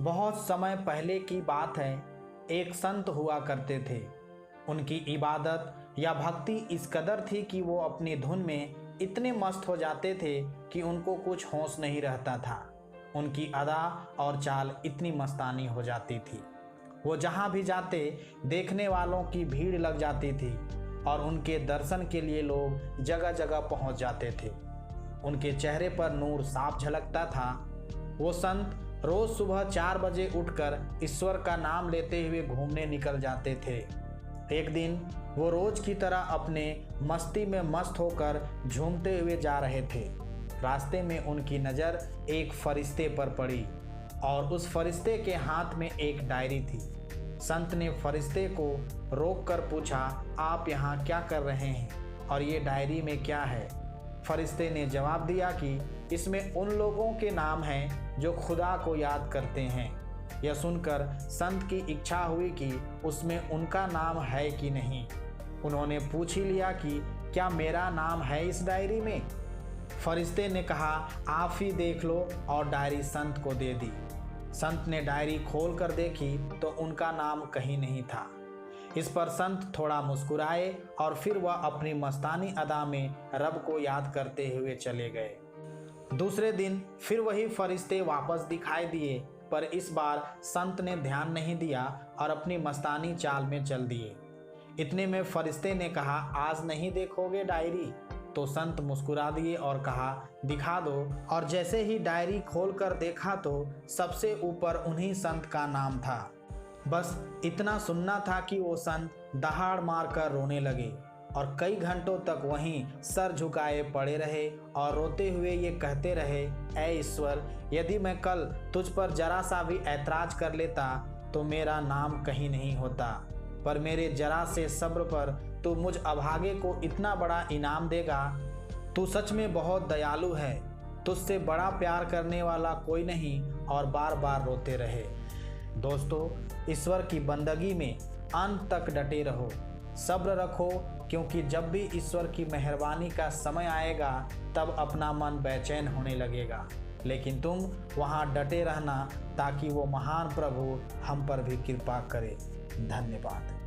बहुत समय पहले की बात है। एक संत हुआ करते थे। उनकी इबादत या भक्ति इस कदर थी कि वो अपनी धुन में इतने मस्त हो जाते थे कि उनको कुछ होश नहीं रहता था। उनकी अदा और चाल इतनी मस्तानी हो जाती थी। वो जहाँ भी जाते देखने वालों की भीड़ लग जाती थी और उनके दर्शन के लिए लोग जगह जगह पहुँच जाते थे। उनके चेहरे पर नूर साफ झलकता था। वो संत रोज सुबह 4 बजे उठकर ईश्वर का नाम लेते हुए घूमने निकल जाते थे। एक दिन वो रोज की तरह अपने मस्ती में मस्त होकर झूमते हुए जा रहे थे। रास्ते में उनकी नज़र एक फरिश्ते पर पड़ी और उस फरिश्ते के हाथ में एक डायरी थी। संत ने फरिश्ते को रोककर पूछा, आप यहाँ क्या कर रहे हैं और ये डायरी में क्या है? फरिश्ते ने जवाब दिया कि इसमें उन लोगों के नाम हैं जो खुदा को याद करते हैं। यह सुनकर संत की इच्छा हुई कि उसमें उनका नाम है कि नहीं। उन्होंने पूछ ही लिया कि क्या मेरा नाम है इस डायरी में? फरिश्ते ने कहा, आप ही देख लो, और डायरी संत को दे दी। संत ने डायरी खोल कर देखी तो उनका नाम कहीं नहीं था। इस पर संत थोड़ा मुस्कुराए और फिर वह अपनी मस्तानी अदा में रब को याद करते हुए चले गए। दूसरे दिन फिर वही फरिश्ते वापस दिखाई दिए, पर इस बार संत ने ध्यान नहीं दिया और अपनी मस्तानी चाल में चल दिए। इतने में फरिश्ते ने कहा, आज नहीं देखोगे डायरी? तो संत मुस्कुरा दिए और कहा, दिखा दो। और जैसे ही डायरी खोलकर देखा तो सबसे ऊपर उन्हीं संत का नाम था। बस इतना सुनना था कि वो संत दहाड़ मारकर रोने लगे और कई घंटों तक वहीं सर झुकाए पड़े रहे और रोते हुए ये कहते रहे, ऐ ईश्वर, यदि मैं कल तुझ पर जरा सा भी ऐतराज कर लेता तो मेरा नाम कहीं नहीं होता, पर मेरे जरा से सब्र पर तू मुझ अभागे को इतना बड़ा इनाम देगा। तू सच में बहुत दयालु है, तुझसे बड़ा प्यार करने वाला कोई नहीं। और बार बार रोते रहे। दोस्तों, ईश्वर की बंदगी में अंत तक डटे रहो, सब्र रखो, क्योंकि जब भी ईश्वर की मेहरबानी का समय आएगा तब अपना मन बेचैन होने लगेगा, लेकिन तुम वहाँ डटे रहना ताकि वो महान प्रभु हम पर भी कृपा करे। धन्यवाद।